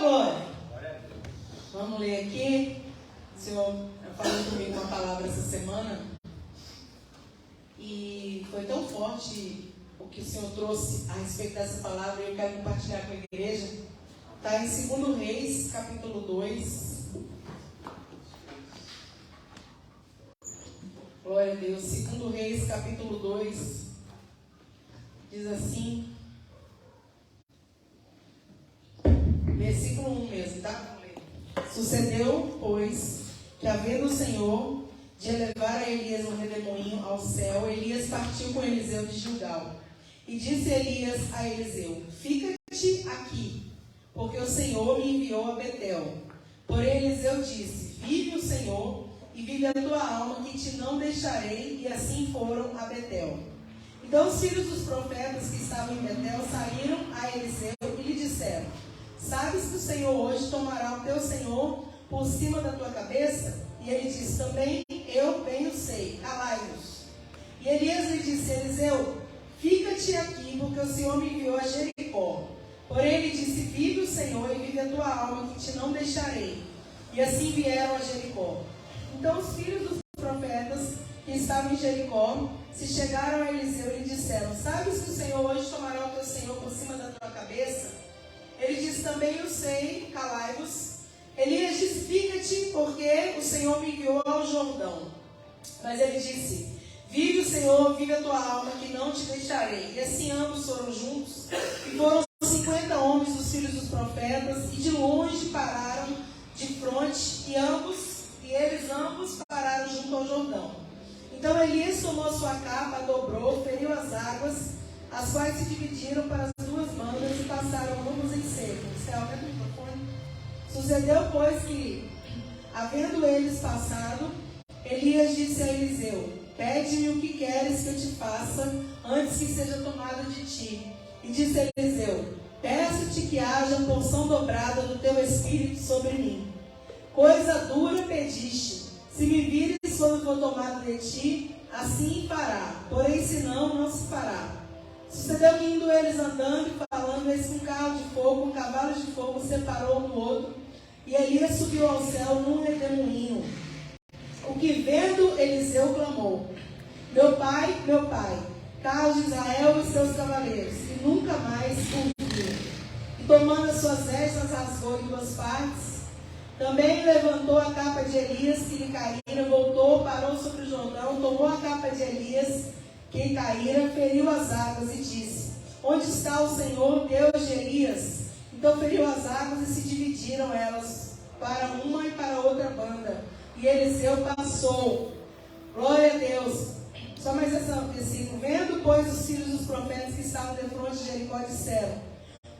glória! Vamos ler aqui. O Senhor falou comigo uma palavra essa semana. E foi tão forte o que o Senhor trouxe a respeito dessa palavra. E eu quero compartilhar com a igreja. Está em 2 Reis, capítulo 2. Glória a Deus. 2 Reis, capítulo 2. Diz assim. Versículo 1 mesmo, tá? Sucedeu, pois, que havendo o Senhor de elevar a Elias um redemoinho ao céu, Elias partiu com Eliseu de Gilgal. E disse Elias a Eliseu: fica-te aqui, porque o Senhor me enviou a Betel. Porém Eliseu disse: vive o Senhor, e vive a tua alma, que te não deixarei. E assim foram a Betel. Então os filhos dos profetas que estavam em Betel saíram a Eliseu e lhe disseram: sabes que o Senhor hoje tomará o teu Senhor por cima da tua cabeça? E ele disse: também eu bem o sei, calai-vos. E Elias lhe disse: Eliseu, fica-te aqui, porque o Senhor me enviou a Jericó. Porém ele disse: vive o Senhor, e vive a tua alma, que te não deixarei. E assim vieram a Jericó. Então os filhos dos profetas que estavam em Jericó se chegaram a Eliseu e lhe disseram: sabes que o Senhor hoje tomará o teu Senhor por cima da tua cabeça? Ele disse: também eu sei, calai-vos. Elias disse: fica-te, porque o Senhor me enviou ao Jordão. Mas ele disse: vive o Senhor, vive a tua alma, que não te deixarei. E assim ambos foram juntos, e foram 50 homens dos filhos dos profetas, e de longe pararam de fronte, e eles ambos pararam junto ao Jordão. Então Elias tomou sua capa, a dobrou, feriu as águas, as quais se dividiram para as duas bandas e passaram ambos em seco. Você aumenta o microfone? Sucedeu, pois, que, havendo eles passado, Elias disse a Eliseu: pede-me o que queres que eu te faça, antes que seja tomado de ti. E disse Eliseu: peço-te que haja porção dobrada do teu espírito sobre mim. Coisa dura pediste. Se me vires quando for tomado de ti, assim fará. Porém, senão, não se fará. Sucedeu que, indo eles andando e falando, eis que um carro de fogo, um cavalo de fogo separou um do outro, e Elias subiu ao céu num redemoinho. O que vendo Eliseu clamou: meu pai, carro de Israel e seus cavaleiros. E nunca mais o viu. E tomando as suas vestes, rasgou em duas partes. Também levantou a capa de Elias que lhe caíra, voltou, parou sobre o Jordão, tomou a capa de Elias que lhe caíra, feriu as águas e disse: onde está o Senhor, Deus de Elias? Então feriu as águas e se dividiram elas para uma e para outra banda. E Eliseu passou. Glória a Deus. Só mais esse versículo. Vendo, pois, os filhos dos profetas que estavam defronte de Jericó disseram: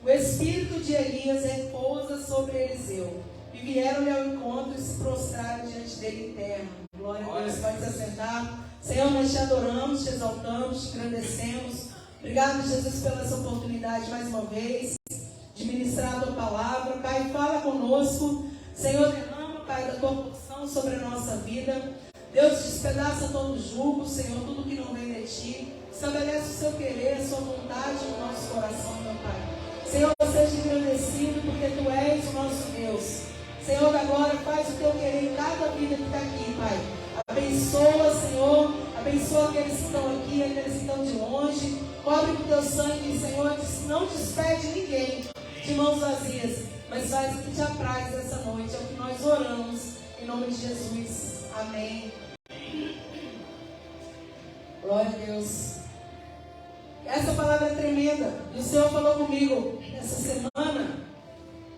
o espírito de Elias repousa sobre Eliseu. E vieram-lhe ao encontro e se prostraram diante dele em terra. Glória a Deus. Pode se assentar. Senhor, nós te adoramos, te exaltamos, te engrandecemos. Obrigado, Jesus, pela essa oportunidade mais uma vez de ministrar a tua palavra. Pai, fala conosco. Senhor, derrama, Pai, da tua porção sobre a nossa vida. Deus, despedaça todo jugo, Senhor, tudo que não vem de ti. Estabelece o seu querer, a sua vontade no nosso coração, meu Pai. Senhor, seja engrandecido, porque tu és o nosso Deus. Senhor da glória, faz o teu querer em cada vida que está aqui, Pai. Abençoa, Senhor. Abençoa aqueles que estão aqui, aqueles que estão de longe. Cobre com teu sangue, Senhor. Não despede ninguém de mãos vazias, mas faz o que te apraz essa noite. É o que nós oramos, em nome de Jesus. Amém. Glória a Deus. Essa palavra é tremenda. E o Senhor falou comigo essa semana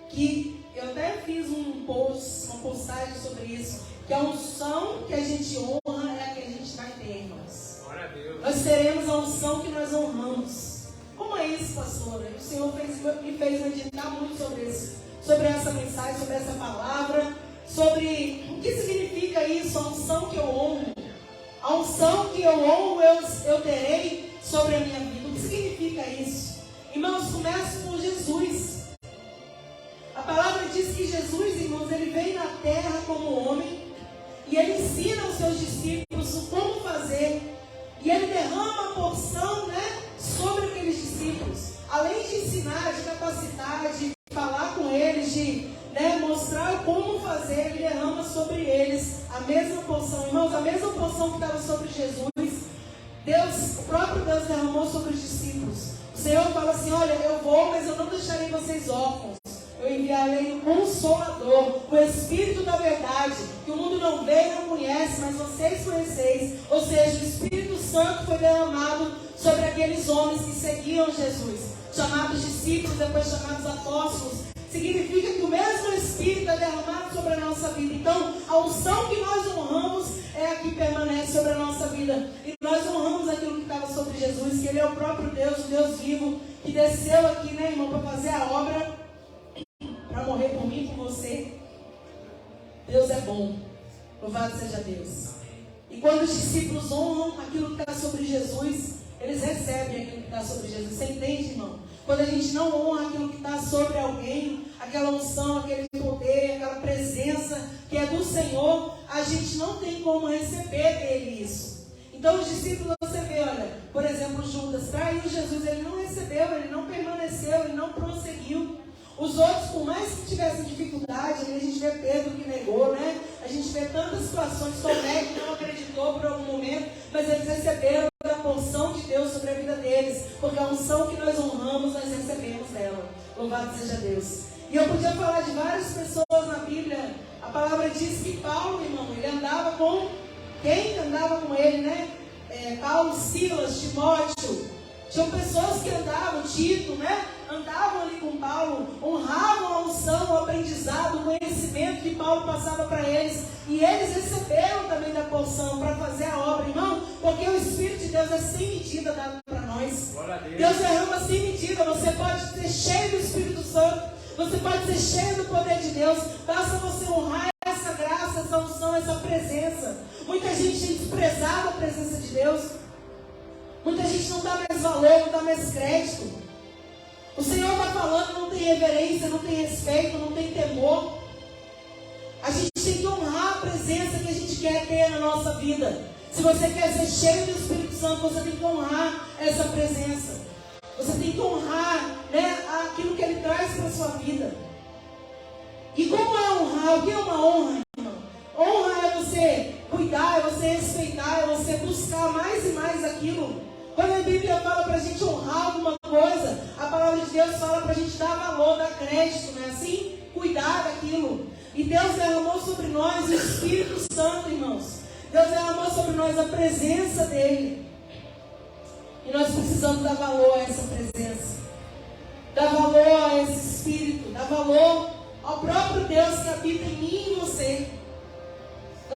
que eu até fiz uma postagem sobre isso, que a unção que a gente honra é a que a gente vai ter, irmãos. Glória a Deus. Nós teremos a unção que nós honramos. Como é isso, pastora? O Senhor me fez meditar muito sobre isso, sobre essa mensagem, sobre essa palavra, sobre o que significa isso, a unção que eu honro. A unção que eu honro, eu terei sobre a minha vida. O que significa isso? Irmãos, começa por Jesus. A palavra diz que Jesus, irmãos, ele veio na terra como homem e ele ensina aos seus discípulos o como fazer. E ele derrama a porção, sobre aqueles discípulos. Além de ensinar, de capacitar, de falar com eles, de mostrar como fazer, ele derrama sobre eles a mesma porção. Irmãos, a mesma porção que estava sobre Jesus, Deus, o próprio Deus derramou sobre os discípulos. O Senhor fala assim: olha, eu vou, mas eu não deixarei vocês órfãos. Eu enviarei o Consolador, o Espírito da verdade, que o mundo não vê e não conhece, mas vocês conheceis. Ou seja, o Espírito Santo foi derramado sobre aqueles homens que seguiam Jesus, chamados discípulos, depois chamados apóstolos. Significa que o mesmo Espírito é derramado sobre a nossa vida. Então, a unção que nós honramos é a que permanece sobre a nossa vida. E nós honramos aquilo que estava sobre Jesus, que Ele é o próprio Deus, o Deus vivo, que desceu aqui, né, irmão, para fazer a obra, para morrer por mim e por você. Deus é bom. Louvado seja Deus. E quando os discípulos honram aquilo que está sobre Jesus, eles recebem aquilo que está sobre Jesus. Você entende, irmão? Quando a gente não honra aquilo que está sobre alguém, aquela unção, aquele poder, aquela presença que é do Senhor, a gente não tem como receber dele isso. Então os discípulos, você vê, olha, por exemplo, Judas traiu Jesus, ele não recebeu, ele não permaneceu, ele não prosseguiu. Os outros, por mais que tivessem dificuldade, a gente vê Pedro que negou, né? A gente vê tantas situações, Tomé que não acreditou por algum momento, mas eles receberam a porção de Deus sobre a vida deles, porque a unção que nós honramos, nós recebemos dela. Louvado seja Deus. E eu podia falar de várias pessoas na Bíblia. A palavra diz que Paulo, irmão, ele andava com quem andava com ele, né? Paulo, Silas, Timóteo. Tinham pessoas que andavam, Tito, né? Andavam ali com Paulo, honravam a unção, o aprendizado, o conhecimento que Paulo passava para eles. E eles receberam também da porção para fazer a obra, irmão, porque o Espírito de Deus é sem medida dado para nós. Deus derrama sem medida. Você pode ser cheio do Espírito Santo, você pode ser cheio do poder de Deus, basta você honrar essa graça, essa unção, essa presença. Muita gente tem desprezado a presença de Deus. Muita gente não dá mais valor, não dá mais crédito. O Senhor está falando, não tem reverência, não tem respeito, não tem temor. A gente tem que honrar a presença que a gente quer ter na nossa vida. Se você quer ser cheio do Espírito Santo, você tem que honrar essa presença. Você tem que honrar, né, aquilo que Ele traz para a sua vida. E como é honrar? O que é uma honra, irmão? Honra é você cuidar, é você respeitar, é você buscar mais e mais aquilo. Quando a Bíblia fala para a gente honrar alguma coisa, a palavra de Deus fala para a gente dar valor, dar crédito, não é assim? Cuidar daquilo. E Deus derramou sobre nós o Espírito Santo, irmãos. Deus derramou sobre nós a presença dEle. E nós precisamos dar valor a essa presença. Dar valor a esse Espírito. Dar valor ao próprio Deus que habita em mim e em você.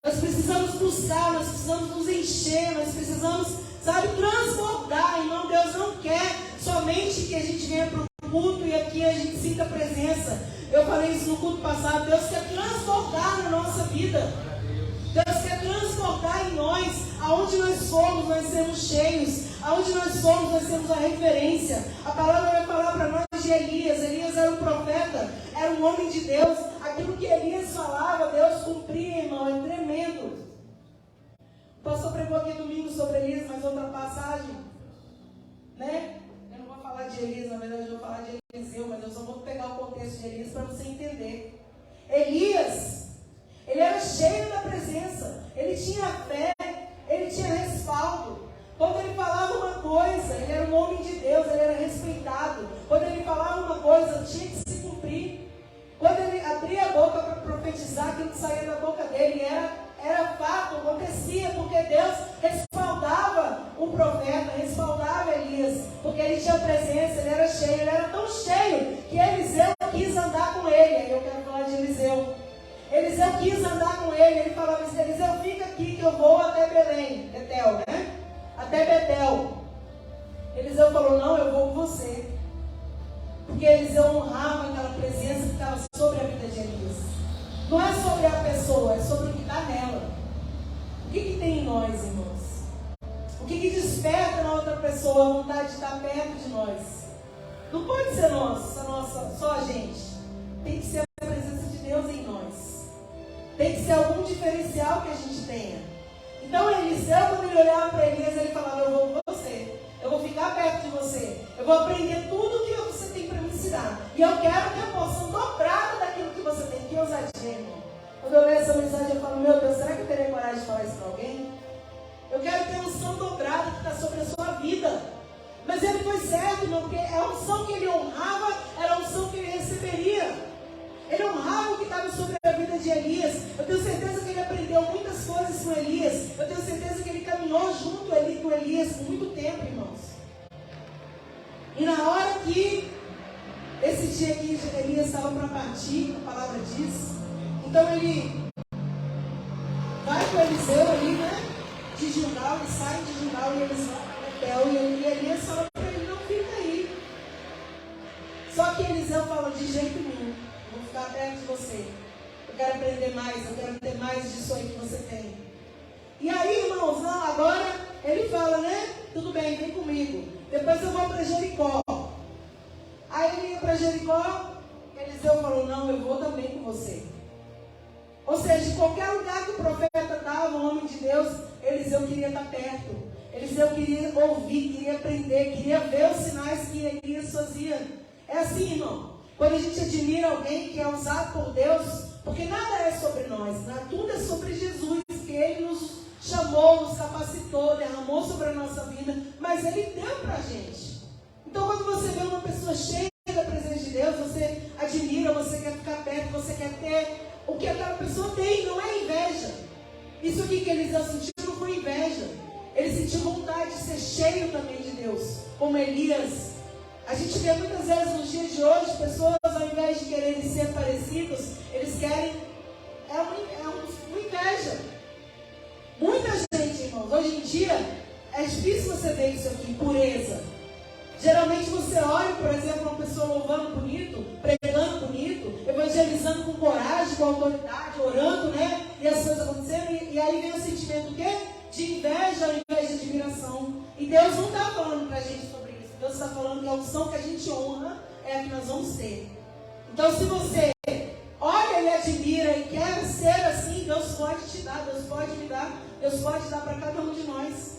Nós precisamos buscar, nós precisamos nos encher, nós precisamos, sabe, transbordar. Irmão, Deus não quer somente que a gente venha para o culto e aqui a gente sinta a presença. Eu falei isso no culto passado. Deus quer transbordar na nossa vida. Deus quer transbordar em nós. Aonde nós formos, nós sermos cheios. Aonde nós formos, nós temos a referência. A palavra vai falar para nós de Elias. Elias era um profeta, era um homem de Deus. Aquilo que Elias falava, Deus cumpria, irmão. É tremendo. O pastor pregou aqui domingo sobre Elias, mas outra passagem, né? Eu não vou falar de Elias, na verdade eu vou falar de Eliseu, mas eu só vou pegar o contexto de Elias para você entender. Elias, ele era cheio da presença, ele tinha fé, ele tinha respaldo. Quando ele falava uma coisa, ele era um homem de Deus, ele era respeitado. Quando ele falava uma coisa, tinha que se cumprir. Quando ele abria a boca para profetizar, aquilo que saía da boca dele era fato, acontecia, porque Deus respaldava o profeta, respaldava Elias, porque ele tinha presença, ele era cheio, ele era tão cheio que Eliseu quis andar com ele. Aí eu quero falar de Eliseu. Eliseu quis andar com ele, ele falava assim: Eliseu, fica aqui que eu vou até Belém, Betel, né? Até Betel. Eliseu falou: não, eu vou com você. Porque Eliseu honrava aquela presença que estava sobre a vida de Elias. Não é sobre a pessoa, é sobre o que está nela. O que tem em nós, irmãos? O que desperta na outra pessoa a vontade de estar perto de nós? Não pode ser só a gente. Tem que ser a presença de Deus em nós. Tem que ser algum diferencial que a gente tenha. Então Eliseu, quando ele olhava para Elias, ele falava: eu vou com você, eu vou ficar perto de você, eu vou aprender tudo o que você tem para me ensinar. E eu quero ter a porção dobrada daquilo que você tem, que que ousadia, irmão. Quando eu leio essa mensagem, eu falo, meu Deus, será que eu teria coragem de falar isso para alguém? Eu quero ter a unção dobrada que está sobre a sua vida. Mas ele foi certo, irmão, porque a unção que ele honrava era a unção que ele receberia. Ele honrava o que estava sobre a vida de Elias. Eu tenho certeza que ele aprendeu muitas coisas com Elias. Eu tenho certeza que ele caminhou junto ali com Elias por muito tempo, irmãos. E na hora que esse dia que Elias estava para partir, a palavra diz, então ele vai com Eliseu ali, né? De Gilgal, ele sai de Gilgal e eles vão para Betel. E Elias fala para ele, não fica aí. Só que Eliseu fala, de jeito nenhum, vou ficar perto de você. Eu quero aprender mais, eu quero ter mais disso aí que você tem. E aí, irmãos, não, agora ele fala, né? Tudo bem, vem comigo. Depois eu vou para Jericó. Aí ele ia para Jericó, Eliseu falou, não, eu vou também com você. Ou seja, em qualquer lugar que o profeta estava, o homem de Deus, Eliseu queria estar perto. Eliseu queria ouvir, queria aprender, queria ver os sinais que Elias fazia. É assim, irmão. Quando a gente admira alguém que é usado por Deus, porque nada é sobre nós, né? Tudo é sobre Jesus, que Ele nos chamou, nos capacitou, derramou sobre a nossa vida, mas Ele deu para a gente. Então, quando você vê uma pessoa cheia da presença de Deus, você admira, você quer ficar perto, você quer ter o que aquela pessoa tem, não é inveja. Isso aqui que Eliseu sentiu não foi inveja. Ele sentiu vontade de ser cheio também de Deus, como Elias. A gente vê muitas vezes nos dias de hoje, pessoas ao invés de quererem ser parecidos, eles querem, uma inveja. Muita gente, irmãos, hoje em dia, é difícil você ver isso aqui, pureza. Geralmente você olha, por exemplo, uma pessoa louvando bonito, pregando bonito, evangelizando com coragem, com autoridade, orando, né? E as coisas acontecendo, e aí vem o sentimento o quê? De inveja ao invés de admiração. E Deus não está falando para a gente sobre isso. Deus está falando que a unção que a gente honra é a que nós vamos ter. Então, se você olha e admira e quer ser assim, Deus pode te dar, Deus pode me dar, Deus pode dar para cada um de nós.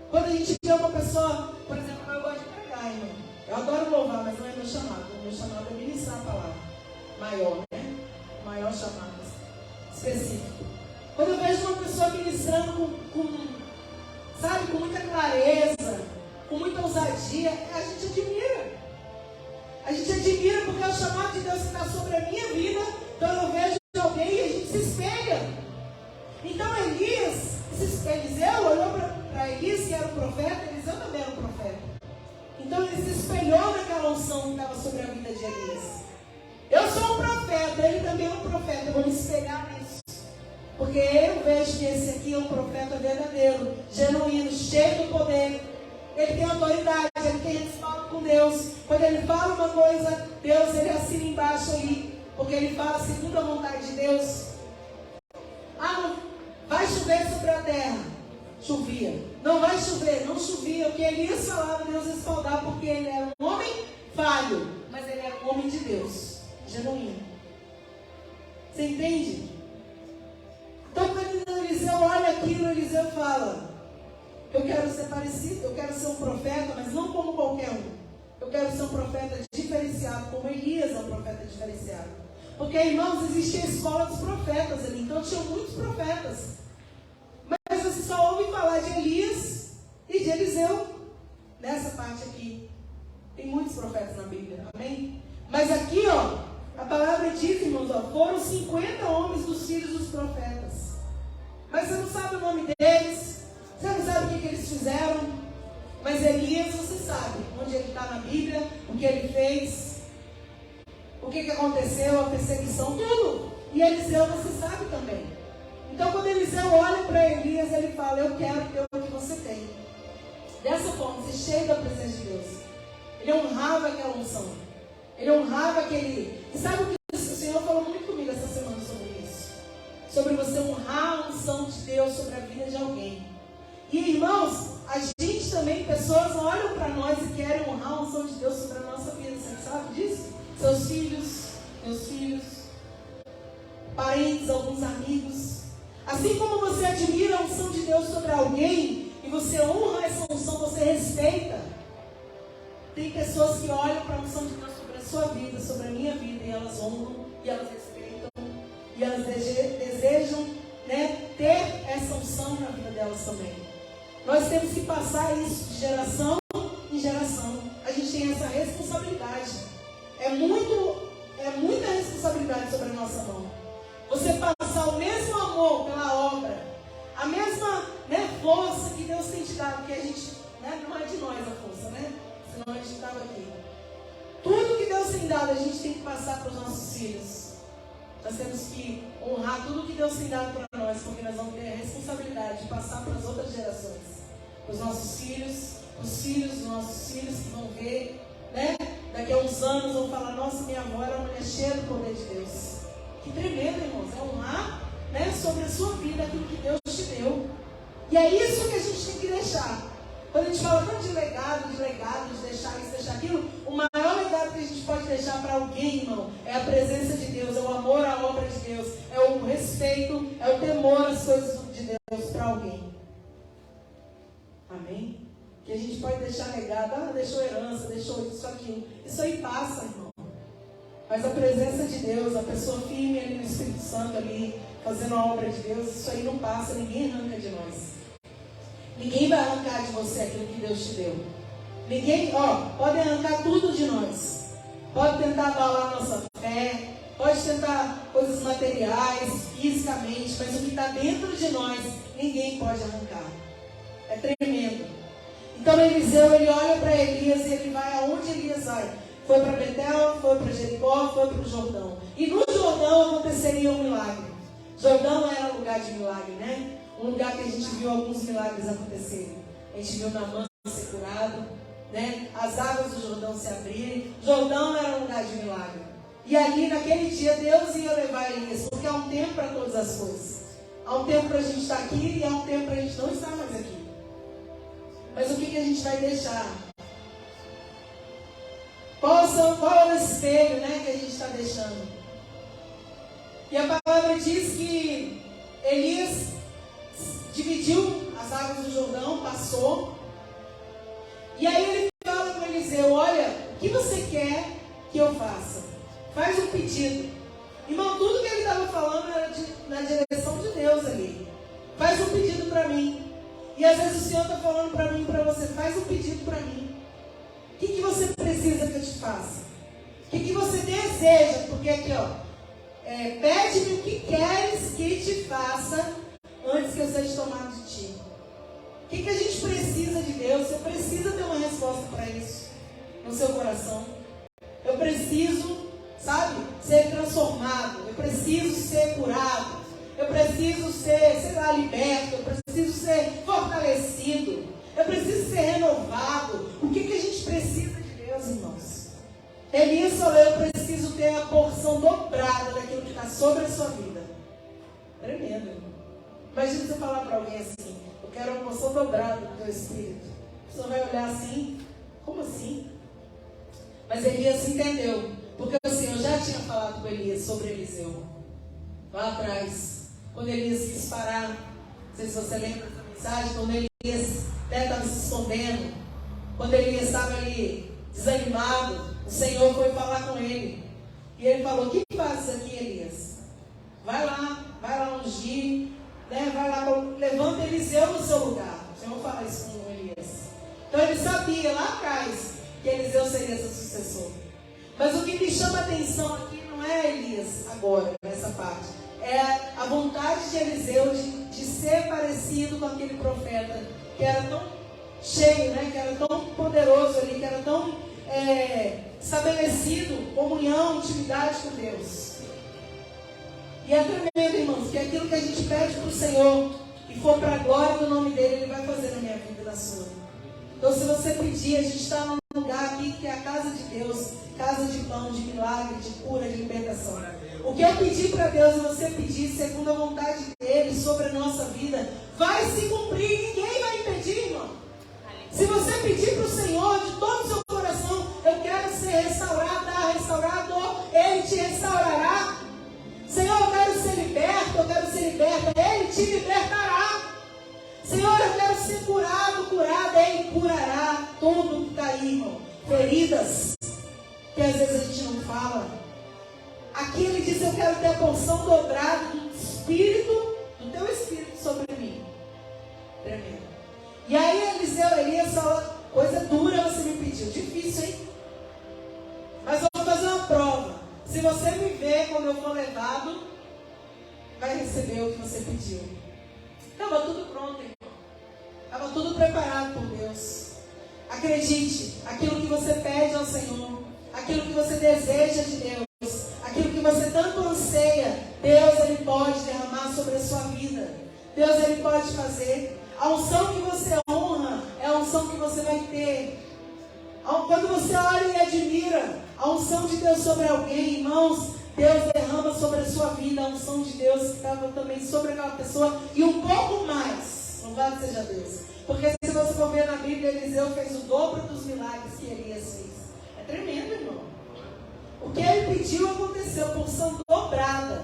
Quando a gente vê uma pessoa, por exemplo, eu gosto de pregar, irmão. Eu adoro louvar, mas não é meu chamado. O meu chamado é ministrar a palavra. Maior, né? Maior chamado específico. Quando eu vejo uma pessoa ministrando sabe, com muita clareza, com muita ousadia, a gente admira. A gente admira porque é o chamado de Deus que está sobre a minha vida. Então eu vejo alguém e a gente se espelha. Então Eliseu olhou para Elias, que era um profeta, Eliseu também era um profeta. Então ele se espelhou naquela unção que estava sobre a vida de Elias. Eu sou um profeta, ele também é um profeta, eu vou me espelhar nisso. Porque eu vejo que esse aqui é um profeta verdadeiro, genuíno, cheio do poder. Ele tem autoridade, ele tem respaldo com Deus. Quando ele fala uma coisa, Deus, ele assina embaixo ali. Porque ele fala segundo a vontade de Deus. Não vai chover sobre a terra. Chovia. Não vai chover, não chovia. O que Elias falava, Deus respaldava, porque ele era um homem falho. Mas ele era um homem de Deus, genuíno. Você entende? Então, quando Eliseu olha aquilo, Eliseu fala: eu quero ser parecido, eu quero ser um profeta, mas não como qualquer um. Eu quero ser um profeta diferenciado, como Elias é um profeta diferenciado. Porque, irmãos, existia a escola dos profetas ali, então tinham muitos profetas. Mas você só ouve falar de Elias e de Eliseu. Nessa parte aqui, tem muitos profetas na Bíblia, amém? Mas aqui, a palavra diz, irmãos, foram 50 homens dos filhos dos profetas. Mas você não sabe o nome deles, você não sabe o que eles fizeram. Mas Elias, você sabe onde ele está na Bíblia, o que ele fez, o que aconteceu, a perseguição, tudo. E Eliseu, você sabe também. Então, quando Eliseu olha para Elias, ele fala: eu quero ter o que você tem. Dessa forma, ser cheio da presença de Deus. Ele honrava aquela unção. Ele honrava aquele... E sabe o que o Senhor falou muito comigo essa semana sobre isso? Sobre você honrar a unção de Deus sobre a vida de alguém. E, irmãos, a gente também, pessoas olham para nós e querem honrar a unção de Deus sobre a nossa vida. Você sabe disso? Seus filhos, meus filhos, parentes, alguns amigos. Assim como você admira a unção de Deus sobre alguém e você honra essa unção, você respeita. Tem pessoas que olham para a unção de Deus sobre a sua vida, sobre a minha vida, e elas honram e elas respeitam. temos que passar isso de geração em geração. A gente tem essa responsabilidade. É muita responsabilidade sobre a nossa mão. Você passar o mesmo amor pela obra, a mesma, força que Deus tem te dado, porque a gente, não é de nós a força, senão a gente estava aqui. Tudo que Deus tem dado, a gente tem que passar para os nossos filhos. Nós temos que honrar tudo que Deus tem dado para nós, porque nós vamos ter a responsabilidade de passar para as outras gerações. Para os nossos filhos, os filhos dos nossos filhos que vão ver, daqui a uns anos vão falar, nossa, minha avó era uma mulher cheia do poder de Deus. Que tremendo, irmãos, é honrar, sobre a sua vida aquilo que Deus te deu. E é isso que a gente tem que deixar. Quando a gente fala tanto de legado, de deixar isso, deixar aquilo, o maior legado que a gente pode deixar para alguém, irmão, é a presença de Deus, é o amor à obra de Deus, é o respeito, é o temor às coisas de Deus para alguém. Amém? Que a gente pode deixar legado, deixou herança, deixou isso, aquilo. Isso aí passa, irmão. Mas a presença de Deus, a pessoa firme ali no Espírito Santo, ali, fazendo a obra de Deus, isso aí não passa, ninguém arranca de nós. Ninguém vai arrancar de você aquilo que Deus te deu. Ninguém, pode arrancar tudo de nós. Pode tentar abalar nossa fé, pode tentar coisas materiais, fisicamente, mas o que está dentro de nós, ninguém pode arrancar. É tremendo. Então Eliseu, ele olha para Elias e ele vai aonde Elias vai. Foi para Betel, foi para Jericó, foi para o Jordão. E no Jordão aconteceria um milagre. Jordão era lugar de milagre, Um lugar que a gente viu alguns milagres acontecerem. A gente viu Naamã ser curado, As águas do Jordão se abrirem. Jordão era um lugar de milagre. E ali, naquele dia, Deus ia levar Elias, porque há um tempo para todas as coisas. Há um tempo para a gente estar aqui e há um tempo para a gente não estar mais aqui. Mas o que a gente vai deixar? Qual é o espelho, que a gente está deixando? E a palavra diz que Elias dividiu as águas do Jordão, passou. E aí ele fala com Eliseu, olha, o que você quer que eu faça? Faz um pedido. Irmão, tudo que ele estava falando era na direção de Deus ali. Faz um pedido para mim. E às vezes o Senhor está falando para mim e para você, faz um pedido para mim. O que você precisa que eu te faça? O que você deseja? Porque aqui, pede-me o que queres que te faça antes que eu seja tomado de ti. O que a gente precisa de Deus? Você precisa ter uma resposta para isso no seu coração. Eu preciso, ser transformado. Eu preciso ser curado. Eu preciso ser, liberto. Eu preciso ser fortalecido. Eu preciso ser renovado. O que a gente precisa de Deus, irmãos? Elias falou, eu preciso ter a porção dobrada daquilo que está sobre a sua vida. Tremendo, irmão. Imagina você falar para alguém assim, eu quero uma porção dobrada do teu espírito. A pessoa vai olhar assim, como assim? Mas Elias entendeu, porque o Senhor já tinha falado com Elias sobre Eliseu. Lá atrás, quando Elias quis parar, não sei se você lembra dessa mensagem, quando Elias estava se escondendo, quando Elias estava ali desanimado, o Senhor foi falar com ele. E ele falou, o que fazes aqui, Elias? Vai lá ungir, vai lá, levanta Eliseu no seu lugar. O Senhor fala isso com Elias. Então ele sabia lá atrás que Eliseu seria seu sucessor. Mas o que me chama a atenção aqui não é Elias agora, nessa parte. É a vontade de Eliseu de ser parecido com aquele profeta que era tão cheio, que era tão poderoso ali, que era tão estabelecido, comunhão, intimidade com Deus. E é tremendo, irmãos, que aquilo que a gente pede para o Senhor e for para a glória do nome dele, ele vai fazer na minha vida e na sua. Então, se você pedir, a gente está num lugar aqui que é a casa de Deus, casa de pão, de milagre, de cura, de libertação. O que eu pedi para Deus e você pedir segundo a vontade dele sobre a nossa vida, vai se cumprir, ninguém vai impedir, irmão. Se você pedir para o Senhor de todo o seu coração, eu quero ser restaurador, ele te restaurará. Senhor, eu quero ser liberta, ele te libertará. Senhor, eu quero ser curada, ele curará tudo que está aí, irmão. Feridas, que às vezes a gente não fala. Aqui ele diz, eu quero ter a porção dobrada do teu espírito sobre mim. Tremendo. E aí Elias fala, coisa dura você me pediu. Difícil, hein? Mas eu vou fazer uma prova. Se você me ver quando eu for levado, vai receber o que você pediu. Estava tudo pronto, irmão. Estava tudo preparado por Deus. Acredite, aquilo que você pede ao Senhor, aquilo que você deseja de Deus, aquilo que você tanto anseia, Deus, Ele pode derramar sobre a sua vida. Deus, Ele pode fazer. A unção que você honra é a unção que você vai ter. Quando você olha e admira a unção de Deus sobre alguém, irmãos, Deus derrama sobre a sua vida a unção de Deus que estava também sobre aquela pessoa e um pouco mais. Louvado seja Deus. Porque se você for ver na Bíblia, Eliseu fez o dobro dos milagres que Elias fez. É tremendo, irmão. O que ele pediu aconteceu, porção dobrada.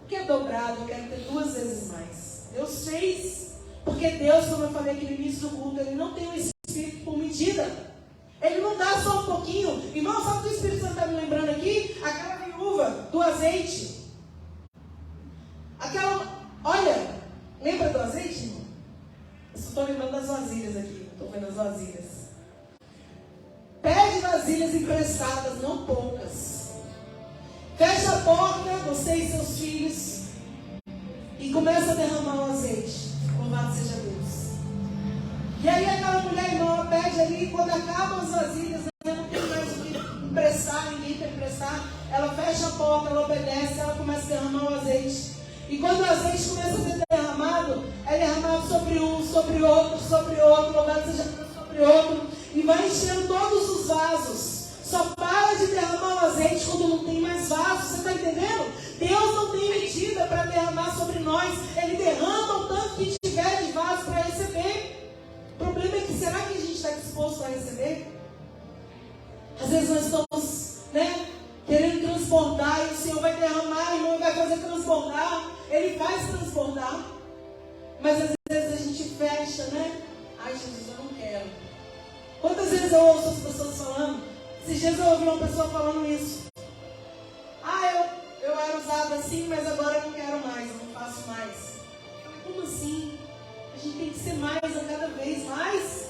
O que é dobrado? Eu quero ter 2 vezes mais. Deus fez. Porque Deus, como eu falei aqui no início do culto, Ele não tem um espírito por medida. Ele não dá só um pouquinho. Irmão, sabe o que o Espírito Santo está me lembrando aqui? Aquela viúva do azeite. Olha, lembra do azeite, irmão? Eu só estou lembrando das vasilhas aqui. Estou vendo as vasilhas. Pede vasilhas emprestadas, não poucas. Fecha a porta, você e seus filhos, e começa a derramar o azeite. Louvado seja Deus. E aí aquela mulher, irmã, pede ali, quando acabam as vasilhas, não tem mais o que emprestar, ninguém para emprestar, ela fecha a porta, ela obedece, ela começa a derramar o azeite. E quando o azeite começa a ser derramado, é derramado sobre um, sobre outro, louvado seja Deus, sobre outro, e vai enchendo todos os vasos. Só para de derramar o azeite quando não tem mais vasos. Você está entendendo? Deus não tem medida para derramar sobre nós. Ele derrama o tanto que tiver de vaso para receber. O problema é que será que a gente está disposto a receber? Às vezes nós estamos, querendo transbordar, e o Senhor vai derramar, e não vai fazer transbordar. Ele faz transbordar. Mas às vezes a gente fecha, Ai, Jesus, eu não quero. Quantas vezes eu ouço as pessoas falando? Esses dias eu ouvi uma pessoa falando isso. Eu era usada assim, mas agora eu não quero mais, eu não faço mais. Como assim? A gente tem que ser mais a cada vez mais.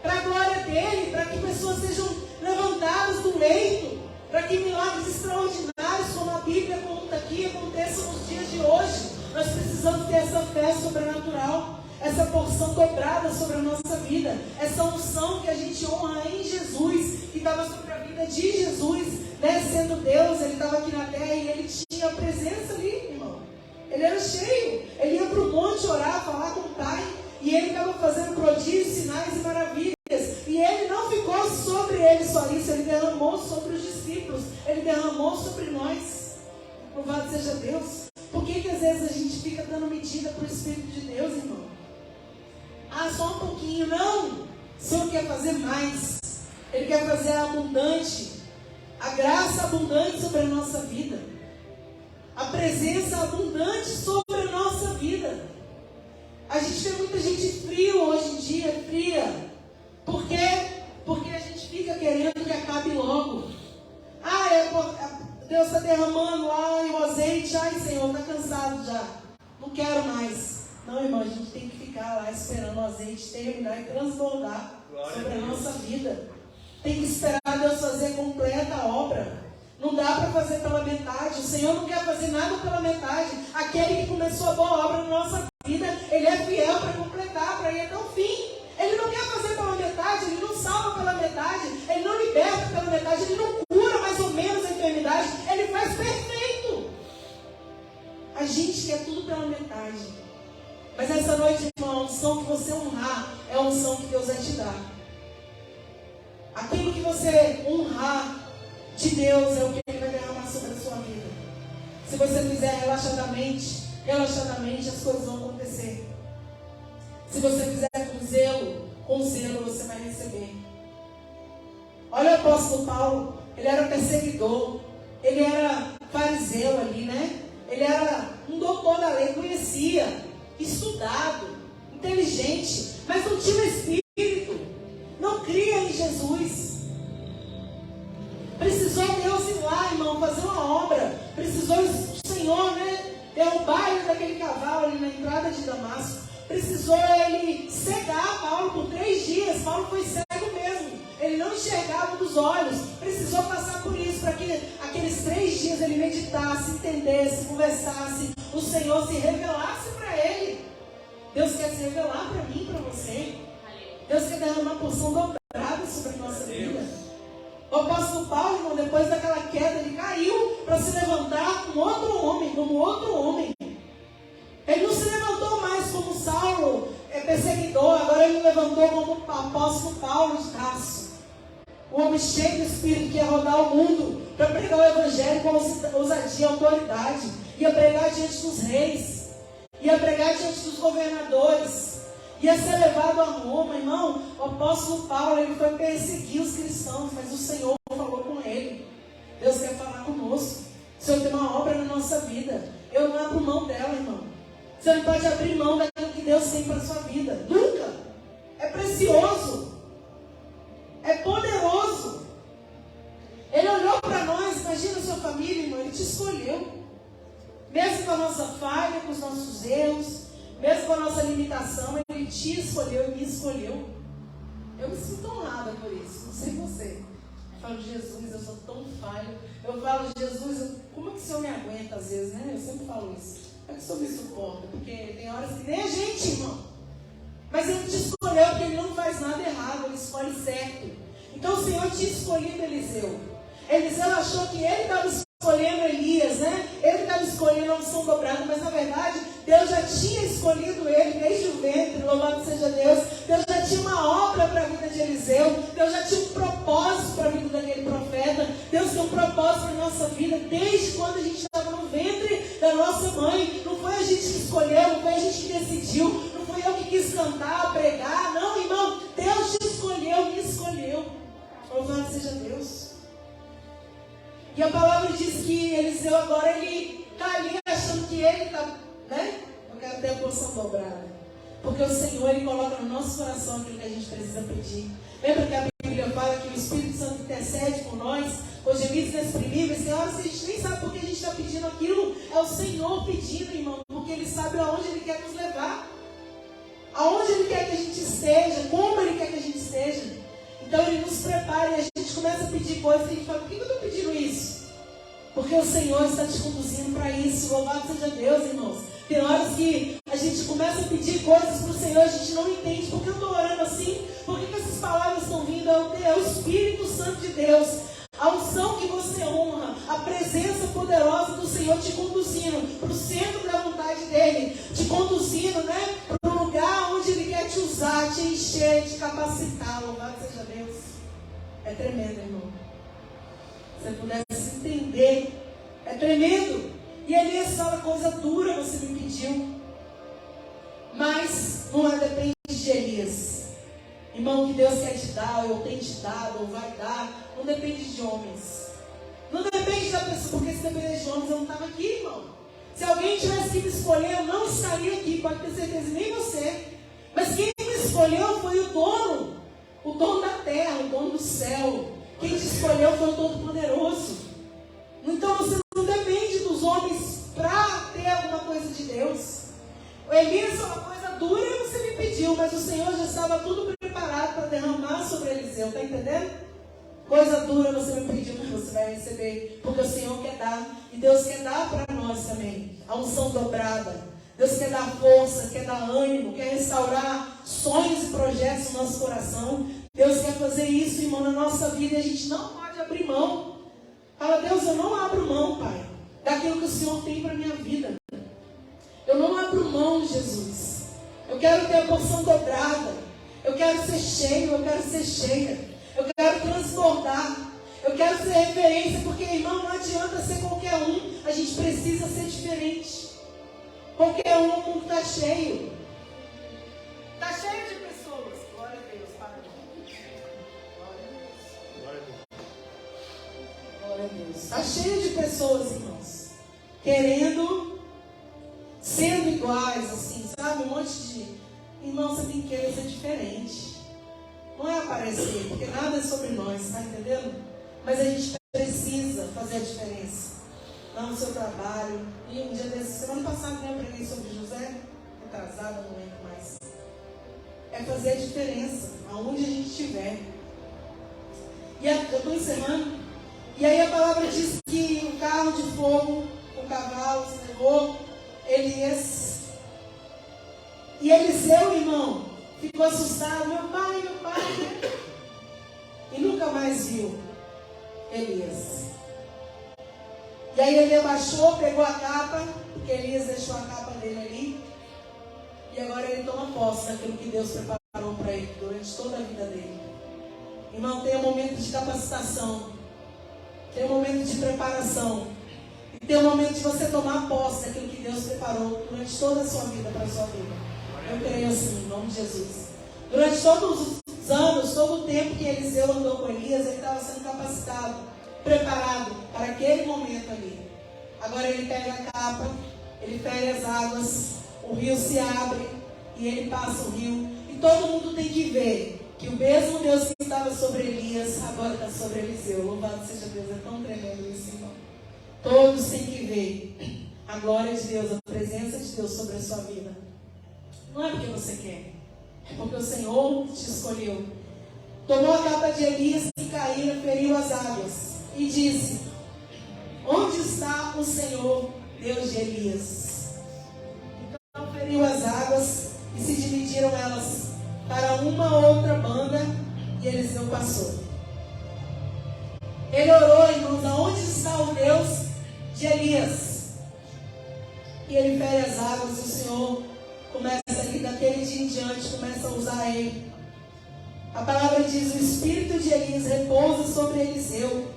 Para a glória dele, para que pessoas sejam levantadas do leito, para que milagres extraordinários, como a Bíblia conta aqui, aconteçam nos dias de hoje. Nós precisamos ter essa fé sobrenatural, essa porção dobrada sobre a nossa vida, essa unção que a gente honra em Jesus, que estava sobre a vida de Jesus, sendo Deus. Ele estava aqui na terra e ele tinha a presença ali, irmão. Ele era cheio, ele ia para o monte orar, falar com o Pai, e ele estava fazendo prodígios, sinais e maravilhas, e ele não ficou sobre ele só isso, ele derramou sobre os discípulos, ele derramou sobre nós. Louvado seja Deus. Por que às vezes a gente fica dando medida para o Espírito de Deus, irmão? Só um pouquinho. Não! O Senhor quer fazer mais. Ele quer fazer abundante. A graça abundante sobre a nossa vida. A presença abundante sobre a nossa vida. A gente tem muita gente fria hoje em dia, fria. Por quê? Porque a gente fica querendo que acabe logo. Deus está derramando o azeite. Ai, Senhor, está cansado já. Não quero mais. Não, irmão, a gente tem que ficar lá esperando o azeite terminar e transbordar sobre a nossa vida. Tem que esperar Deus fazer completa a obra. Não dá para fazer pela metade. O Senhor não quer fazer nada pela metade. Aquele que começou a boa obra na nossa vida, Ele é fiel para completar, para ir até o fim. Ele não quer fazer pela metade, Ele não salva pela metade, Ele não liberta pela metade, Ele não cura mais ou menos a enfermidade, Ele faz perfeito. A gente quer tudo pela metade. Mas essa noite, irmão, a unção que você honrar é a unção que Deus vai te dar. Aquilo que você honrar de Deus é o que Ele vai derramar sobre a sua vida. Se você fizer relaxadamente as coisas vão acontecer. Se você fizer com zelo você vai receber. Olha o apóstolo Paulo, ele era perseguidor, ele era fariseu ali, Ele era um doutor da lei, conhecia, estudado, inteligente, mas não tinha espírito, não cria em Jesus. Precisou Deus ir lá, irmão, fazer uma obra. Precisou o Senhor, derrubar ele daquele cavalo ali na entrada de Damasco. precisou ele cegar Paulo por 3 dias. Paulo foi cego mesmo. Ele não enxergava dos olhos. Precisou passar por isso, para que aqueles 3 dias ele meditasse, entendesse, conversasse, o Senhor se revelasse para ele. Deus quer se revelar para mim, para você. Deus quer dar uma porção dobrada sobre a nossa vida. O apóstolo Paulo, irmão, depois daquela queda, ele caiu para se levantar como outro homem. Ele não se levantou mais como Saulo, perseguidor. Agora ele levantou como o apóstolo Paulo de Tarso. Um homem cheio do Espírito que ia rodar o mundo para pregar o Evangelho com ousadia e autoridade. Ia pregar diante dos reis. Ia pregar diante dos governadores. Ia ser levado a Roma, irmão. O apóstolo Paulo, ele foi perseguir os cristãos, mas o Senhor falou com ele. Deus quer falar conosco. O Senhor tem uma obra na nossa vida. Eu não abro mão dela, irmão. Você não pode abrir mão daquilo que Deus tem para a sua vida. Nunca. É precioso. É poderoso. Ele olhou para nós. Imagina a sua família, irmão. Ele te escolheu. Mesmo com a nossa falha, com os nossos erros, mesmo com a nossa limitação, Ele te escolheu e me escolheu. Eu me sinto honrada por isso. Não sei você. Eu falo, Jesus, eu sou tão falho. Eu falo, Jesus, como é que o Senhor me aguenta às vezes, né? Eu sempre falo isso. Como é que o Senhor me suporta? Porque tem horas que nem a gente, irmão. Mas Ele te escolheu porque Ele não faz nada errado. Ele escolhe certo. Então o Senhor tinha escolhido Eliseu. Eliseu achou que ele estava escolhendo Elias, né? Ele estava escolhendo a unção dobrada, mas na verdade Deus já tinha escolhido ele desde o ventre. Louvado seja Deus. Deus já tinha uma obra para a vida de Eliseu. Deus já tinha um propósito para a vida daquele profeta. Deus tem um propósito para a nossa vida desde quando a gente estava no ventre da nossa mãe. Não foi a gente que escolheu, não foi a gente que decidiu, não foi eu que quis cantar, pregar. Não, irmão, Deus te escolheu, me escolheu. Louvado seja Deus. E a palavra diz que Eliseu agora ele está ali achando que ele está, né? Eu quero ter a porção dobrada. Porque o Senhor, Ele coloca no nosso coração aquilo que a gente precisa pedir. Lembra que a Bíblia fala que o Espírito Santo intercede por nós, com gemidos inexprimíveis? Tem horas que a gente nem sabe por que a gente está pedindo aquilo. É o Senhor pedindo, irmão, porque Ele sabe aonde Ele quer nos levar. Aonde Ele quer que a gente esteja, como Ele quer que a gente esteja. Então Ele nos prepara e a gente começa a pedir coisas e a gente fala, por que eu estou pedindo isso? Porque o Senhor está te conduzindo para isso. Louvado seja Deus, irmãos. Tem horas que a gente começa a pedir coisas para o Senhor, a gente não entende. Por que eu estou orando assim? Por que essas palavras estão vindo? É o Espírito Santo de Deus. A unção que você honra, a presença poderosa do Senhor te conduzindo para o centro da vontade dEle. Te conduzindo, né? Para o lugar onde Ele quer te usar, te encher, te capacitar. Louvado seja Deus. É tremendo, irmão. Se você pudesse entender, é tremendo. E Elias fala, coisa dura você me pediu. Mas não depende de Elias. Irmão, que Deus quer te dar, ou tem te dado, ou vai dar, não depende de homens. Não depende da pessoa, porque se dependesse de homens eu não estava aqui, irmão. Se alguém tivesse que me escolher, eu não estaria aqui, pode ter certeza, nem você. Mas quem me escolheu foi o dono da terra, o dono do céu. Quem te escolheu foi o Todo-Poderoso. Então você não depende dos homens para ter alguma coisa de Deus. O Elias é uma coisa dura e você me pediu, mas o Senhor já estava tudo preparado para derramar sobre Eliseu, está entendendo? Coisa dura você me pediu que você vai receber, porque o Senhor quer dar, e Deus quer dar para nós também, a unção dobrada. Deus quer dar força, quer dar ânimo, quer restaurar sonhos e projetos no nosso coração. Deus quer fazer isso, irmão, na nossa vida, e a gente não pode abrir mão. Fala, Deus, eu não abro mão, Pai, daquilo que o Senhor tem para a minha vida. Eu não abro mão, Jesus. Eu quero ter a porção dobrada. Eu quero ser cheio, eu quero ser cheia. Eu quero transbordar. Eu quero ser referência, porque, irmão, não adianta ser qualquer um. A gente precisa ser diferente. Qualquer um, o mundo está cheio. Está cheio de pessoas. Glória a Deus, Pai. Glória a Deus. Glória a Deus. Está cheio de pessoas, irmãos, querendo, sendo iguais, assim, sabe? Um monte de... Irmão, você tem que querer ser diferente. Não é aparecer, porque nada é sobre nós, tá entendendo? Mas a gente precisa fazer a diferença. Lá no seu trabalho. E um dia desse, semana passada, eu preguei sobre José. atrasada, não lembro mais. É fazer a diferença, aonde a gente estiver. E eu estou encerrando. E aí a palavra diz que um carro de fogo, com cavalos, levou Elias. E Eliseu, irmão, ficou assustado. Meu pai, né? E nunca mais viu Elias. E aí ele abaixou, pegou a capa, porque Elias deixou a capa dele ali. E agora ele toma posse daquilo que Deus preparou para ele durante toda a vida dele. Irmão, tem um momento de capacitação. Tem um momento de preparação. E tem um momento de você tomar posse daquilo que Deus preparou durante toda a sua vida, para a sua vida. Eu creio assim, em nome de Jesus. Durante todos os anos, todo o tempo que Eliseu andou com Elias, ele estava sendo capacitado, preparado para aquele momento ali. Agora ele pega a capa, ele pega as águas, o rio se abre e ele passa o rio. E todo mundo tem que ver que o mesmo Deus que estava sobre Elias, agora está sobre Eliseu. Louvado seja Deus, é tão tremendo isso, irmão. Todos têm que ver a glória de Deus, a presença de Deus sobre a sua vida. Não é porque você quer, é porque o Senhor te escolheu. Tomou a capa de Elias que caíra, feriu as águas e disse: onde está o Senhor, Deus de Elias? Então feriu as águas e se dividiram elas para uma outra banda e Eliseu passou. Ele orou, irmãos, aonde está o Deus de Elias? E ele fere as águas e o Senhor começa ali, daquele dia em diante, começa a usar ele. A palavra diz: o espírito de Elias repousa sobre Eliseu.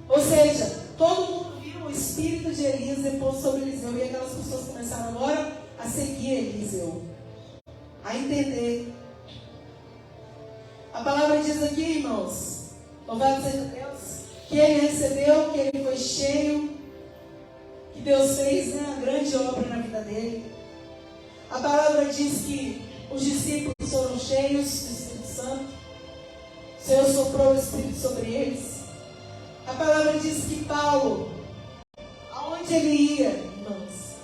Ou seja, todo mundo viu o espírito de Elias repousa sobre Eliseu. E aquelas pessoas começaram agora a seguir Eliseu, a entender. A palavra diz aqui, irmãos, louvado seja Deus, que ele recebeu, que ele foi cheio, que Deus fez, né, a grande obra na vida dele. A palavra diz que os discípulos foram cheios do Espírito Santo. O Senhor soprou o Espírito sobre eles. A palavra diz que Paulo, aonde ele ia, irmãos,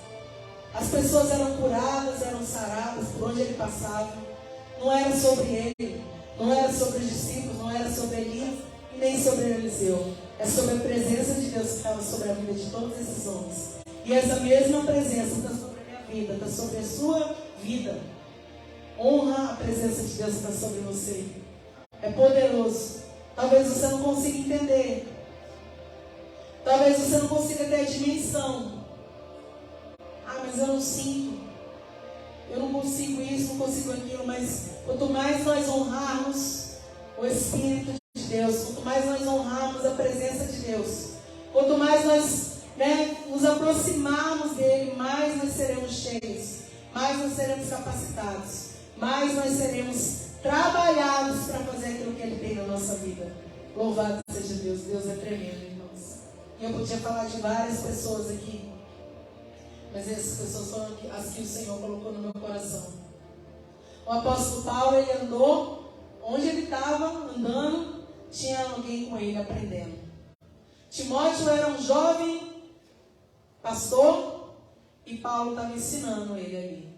as pessoas eram curadas, eram saradas por onde ele passava. Não era sobre ele, não era sobre os discípulos, não era sobre Elias e nem sobre Eliseu. É sobre a presença de Deus que estava sobre a vida de todos esses homens. E essa mesma presença está sobre a minha vida, está sobre a sua vida. Honra a presença de Deus que está sobre você. É poderoso. Talvez você não consiga entender. Talvez você não consiga ter a dimensão. Ah, mas eu não sinto. Eu não consigo isso, não consigo aquilo. Mas quanto mais nós honrarmos o Espírito de Deus, quanto mais nós honrarmos a presença de Deus, quanto mais nós nos aproximarmos dele, mais nós seremos cheios, mais nós seremos capacitados, mais nós seremos trabalhados para fazer aquilo que ele tem na nossa vida. Louvado seja Deus. Deus é tremendo, irmãos. E eu podia falar de várias pessoas aqui, mas essas pessoas foram as que o Senhor colocou no meu coração. O apóstolo Paulo, ele andou, onde ele estava andando, tinha alguém com ele aprendendo. Timóteo era um jovem pastor e Paulo estava ensinando ele ali.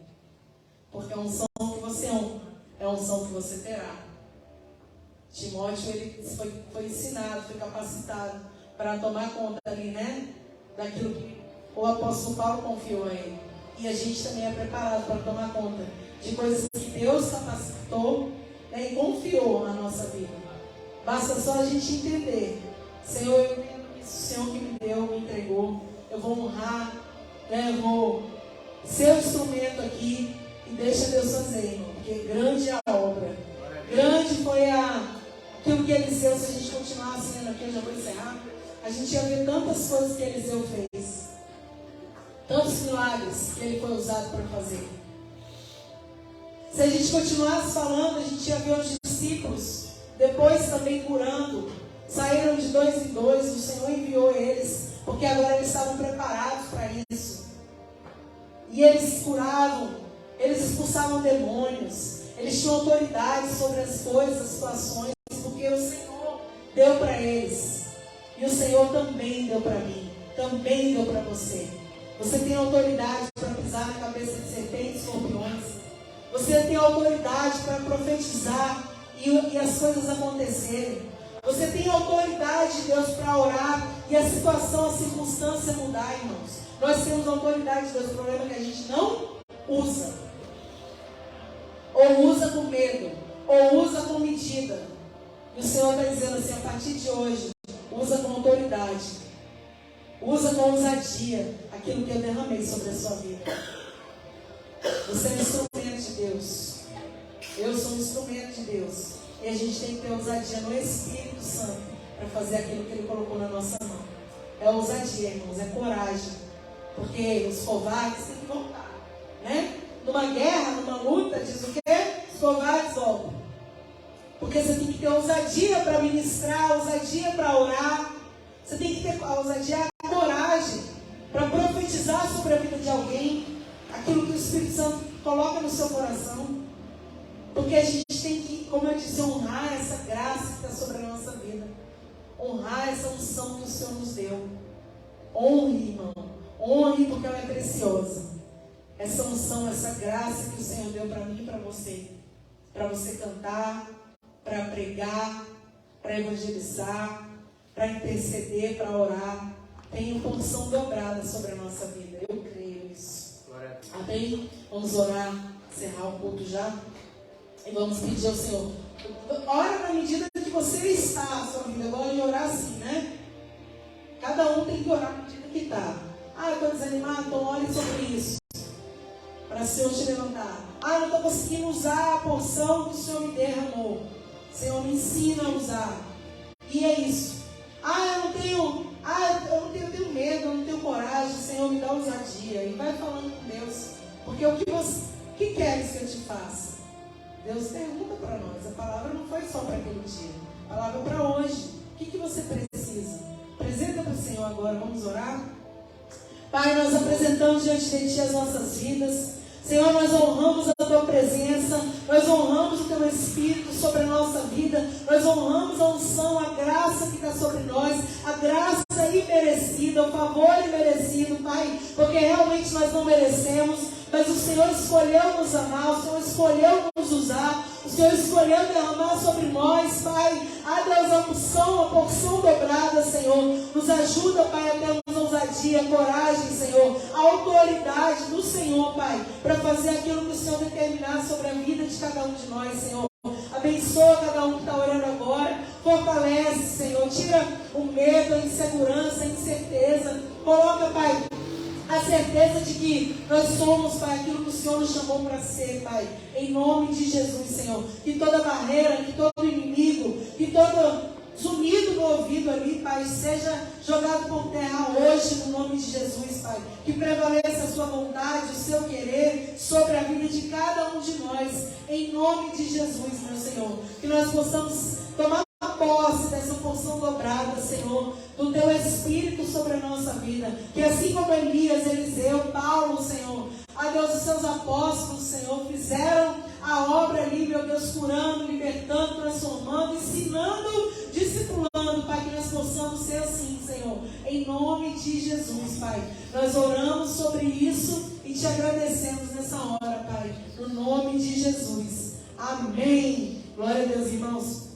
Porque é a unção que você honra, é a unção que você terá. Timóteo, ele foi ensinado, foi capacitado para tomar conta ali, né? Daquilo que o apóstolo Paulo confiou a ele. E a gente também é preparado para tomar conta de coisas que Deus capacitou, né, e confiou na nossa vida. Basta só a gente entender. Senhor, eu entendo isso, o Senhor que me deu, me entregou. Eu vou honrar, né, eu vou ser o instrumento aqui. E deixa Deus fazer, irmão, porque grande é a obra. Grande foi aquilo que Eliseu, se a gente continuasse lendo aqui, eu já vou encerrar, a gente ia ver tantas coisas que Eliseu fez. Tantos milagres que ele foi usado para fazer. Se a gente continuasse falando, a gente ia ver os discípulos, depois também curando. Saíram de 2 em 2, o Senhor enviou eles, porque agora eles estavam preparados para isso. E eles curavam, eles expulsavam demônios, eles tinham autoridade sobre as coisas, as situações, porque o Senhor deu para eles. E o Senhor também deu para mim, também deu para você. Você tem autoridade para pisar na cabeça de serpentes, escorpiões. Você tem autoridade para profetizar e as coisas acontecerem. Você tem autoridade, Deus, para orar e a situação, a circunstância mudar, irmãos. Nós temos autoridade, Deus. O problema é que a gente não usa. Ou usa com medo, ou usa com medida. E o Senhor está dizendo assim, a partir de hoje, usa com autoridade. Usa com ousadia aquilo que eu derramei sobre a sua vida. Você é um instrumento de Deus. Eu sou um instrumento de Deus. E a gente tem que ter ousadia no Espírito Santo para fazer aquilo que Ele colocou na nossa mão. É ousadia, irmãos, é coragem. Porque os covardes têm que voltar, né? Numa guerra, numa luta, diz o quê? Os covardes voltam. Porque você tem que ter ousadia para ministrar, ousadia para orar. Você tem que ter a ousadia, a coragem para profetizar sobre a vida de alguém, aquilo que o Espírito Santo coloca no seu coração. Porque a gente tem que, como eu disse, honrar essa graça que está sobre a nossa vida. Honrar essa unção que o Senhor nos deu. Honre, irmão. Honre porque ela é preciosa. Essa unção, essa graça que o Senhor deu para mim e para você. Para você cantar, para pregar, para evangelizar, para interceder, para orar. Tem uma porção dobrada sobre a nossa vida. Eu creio nisso. Amém? Vamos orar, encerrar o culto já. E vamos pedir ao Senhor. Ora na medida que você está a sua vida. Eu gosto de orar assim, né? Cada um tem que orar na medida que está. Eu estou desanimado, então ore sobre isso. Para o Senhor te levantar. Eu não estou conseguindo usar a porção que o Senhor me derramou. Senhor, me ensina a usar. E é isso. Eu tenho medo, eu não tenho coragem. Senhor, me dá ousadia. E vai falando com Deus. Porque o que queres que eu te faça? Deus pergunta para nós. A palavra não foi só para aquele dia. A palavra é para hoje. O que você precisa? Apresenta para o Senhor agora. Vamos orar? Pai, nós apresentamos diante de Ti as nossas vidas. Senhor, nós honramos a Tua presença, nós honramos o Teu Espírito sobre a nossa vida, nós honramos a unção, a graça que está sobre nós, a graça imerecida, o favor imerecido, Pai, porque realmente nós não merecemos, mas o Senhor escolheu nos amar, o Senhor escolheu nos usar, o Senhor escolheu derramar sobre nós, Pai. Deus, a unção, a porção dobrada, Senhor, nos ajuda, Pai, a termos ousadia, coragem, Senhor, a autoridade do Senhor, Pai, para fazer aquilo que o Senhor determinar sobre a vida de cada um de nós, Senhor. Abençoa cada um que está orando agora, fortalece, Senhor, tira o medo, a insegurança, a incerteza, coloca, Pai, a certeza de que nós somos, Pai, aquilo que o Senhor nos chamou para ser, Pai. Em nome de Jesus, Senhor. Que toda barreira, que todo inimigo, que todo zunido no ouvido ali, Pai, seja jogado por terra hoje, no nome de Jesus, Pai. Que prevaleça a sua vontade, o seu querer sobre a vida de cada um de nós. Em nome de Jesus, meu Senhor. Que nós possamos tomar posse dessa porção dobrada, Senhor, do Teu Espírito sobre a nossa vida, que assim como Elias, Eliseu, Paulo, Senhor, Deus, os seus apóstolos, Senhor, fizeram a obra ali, meu Deus, curando, libertando, transformando, ensinando, discipulando, Pai, que nós possamos ser assim, Senhor, em nome de Jesus, Pai. Nós oramos sobre isso e Te agradecemos nessa hora, Pai, no nome de Jesus. Amém. Glória a Deus, irmãos.